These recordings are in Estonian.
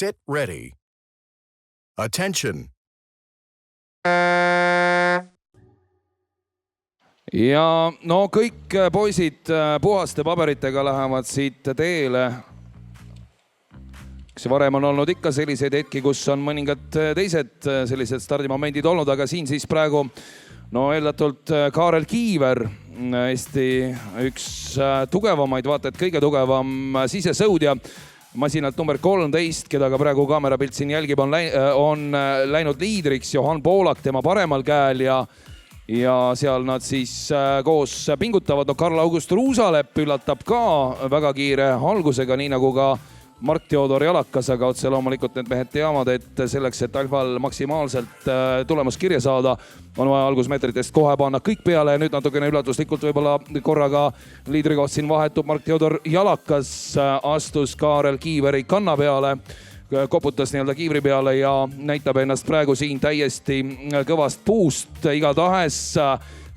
Sit ready. Attention. Ja no kõik poisid puhaste paberitega lähevad siit teele. Kas varem on olnud ikka selliseid hetki, kus on mõningad teised sellised stardimomendid olnud, aga siin siis praegu eeldatult Kaarel Kiiver, Eesti üks tugevamaid, vaata et kõige tugevam sisesõudja. Masinalt number 13, keda ka praegu kaamerapilt siin jälgib, on läinud liidriks Johan Poolak tema paremal käel ja seal nad siis koos pingutavad. Karl August Ruusalepp üllatab ka väga kiire algusega, nii nagu ka Mart-Teodor Jalakas, aga otse loomulikult need mehed teavad, et selleks, et Alfal maksimaalselt tulemus kirja saada, on vaja algusmeetritest kohe panna kõik peale ja nüüd natukene üllatuslikult võib-olla korraga liidrikoht siin vahetub. Mart-Teodor Jalakas astus Kaarel Kiiveri kanna peale, koputas nii-öelda kiivri peale ja näitab ennast praegu siin täiesti kõvast puust igatahes.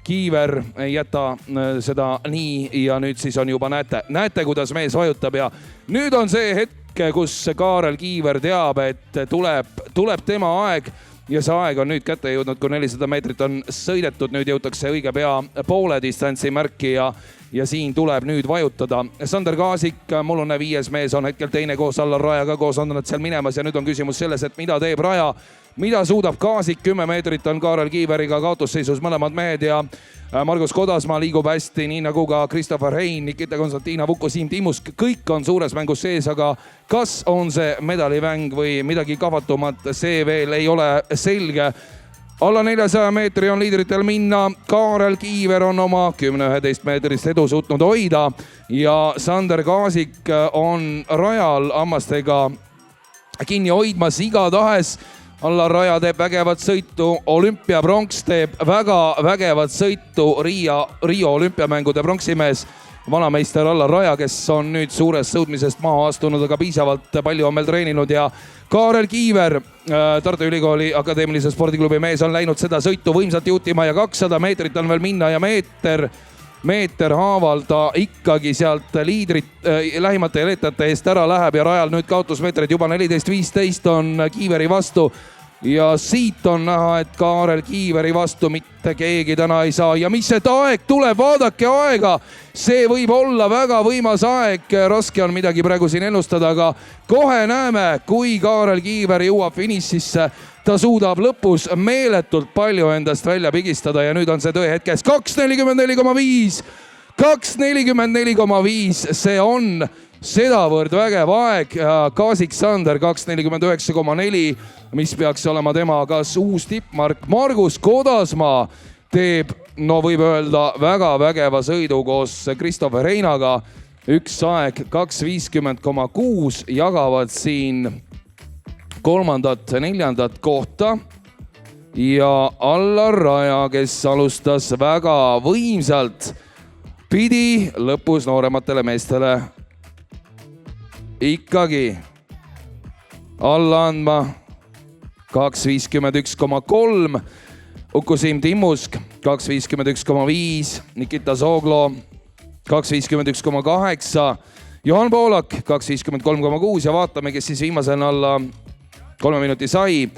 Kiiver ei jäta seda nii ja nüüd siis on juba näete, kuidas mees vajutab ja nüüd on see hetk, kus Kaarel Kiiver teab, et tuleb tema aeg ja see aeg on nüüd kätte jõudnud, kui 400 meetrit on sõidetud. Nüüd jõutakse õige pea poole distantsi märki ja siin tuleb nüüd vajutada. Sander Kaasik, mullune 5. mees, on hetkel teine koos Allar Rajaga, koos on nad seal minemas ja nüüd on küsimus selles, et mida teeb Raja. Mida suudab Kaasik? 10 meetrit on Kaarel Kiiveriga kaotusseisus mõlemad mehed ja Margus Kodasmaa liigub hästi, nii nagu ka Christopher Hein, Nikita Konstantinov, Uku Siim Timmusk. Kõik on suures mängus sees, aga kas on see medaliväng või midagi kahvatumat, see veel ei ole selge. Alla 400 meetri on liidritel minna. Kaarel Kiiver on oma 10-11 meetrist edu suutnud hoida ja Sander Kaasik on rajal hammastega kinni hoidmas igatahes. Allar Raja teeb vägevat sõitu, olümpiapronks teeb väga vägevat sõitu, Rio olümpiamängude pronksimees, vanameister Allar Raja, kes on nüüd suurest sõudmisest maha astunud, aga piisavalt palju on meil treeninud ja Kaarel Kiiver, Tartu Ülikooli Akadeemilise spordiklubi mees, on läinud seda sõitu võimsalt juhtima ja 200 meetrit on veel minna ja meeter haaval ta ikkagi sealt lähimate ja leetajate eest ära läheb ja rajal nüüd kaotusmeetrid juba 14-15 on Kiiveri vastu. Ja siit on näha, et Kaarel Kiiveri vastu mitte keegi täna ei saa ja mis see aeg tuleb, vaadake aega. See võib olla väga võimas aeg, raske on midagi praegu siin ennustada, aga kohe näeme, kui Kaarel Kiiver jõuab finišisse. Ta suudab lõpus meeletult palju endast välja pigistada ja nüüd on see tõe hetkes 2.44,5. 2.44,5, see on sedavõrd vägev aeg. Kaasik Sander 2.49,4, mis peaks olema tema kas uus tippmark. Margus Kodasmaa teeb, võib öelda, väga vägeva sõidu koos Christopher Heinaga. Üks aeg 2.50,6 jagavad siin kolmandat, neljandat kohta ja Allar Raja, kes alustas väga võimsalt, pidi lõpus noorematele meestele ikkagi alla andma 2.51,3. Uku Siim Timmusk 2.51,5, Nikita Sooglo 2.51,8, Johan Poolak 2.53,6 ja vaatame, kes siis viimasel alla 3 minuti sai.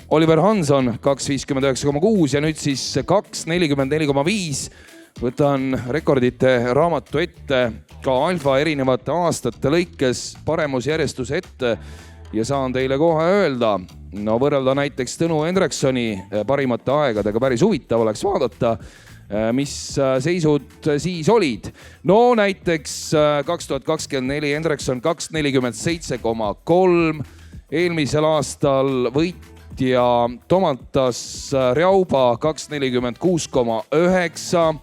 Oliver Hanson 2.59,6 ja nüüd siis 2.44,5. Võtan rekordite raamatu ette ka Alfa erinevate aastate lõikes paremusjärjestuse ette ja saan teile kohe öelda, võrrelda näiteks Tõnu Hendriksoni parimate aegadega päris huvitav oleks vaadata, mis seisud siis olid. Näiteks 2024 Hendrikson 2.47,3, eelmisel aastal võitja Tomatas Riauba 2.46,9,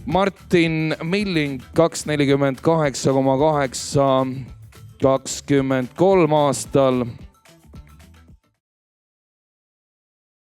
Martin Milling 2.48,8 23 aastal.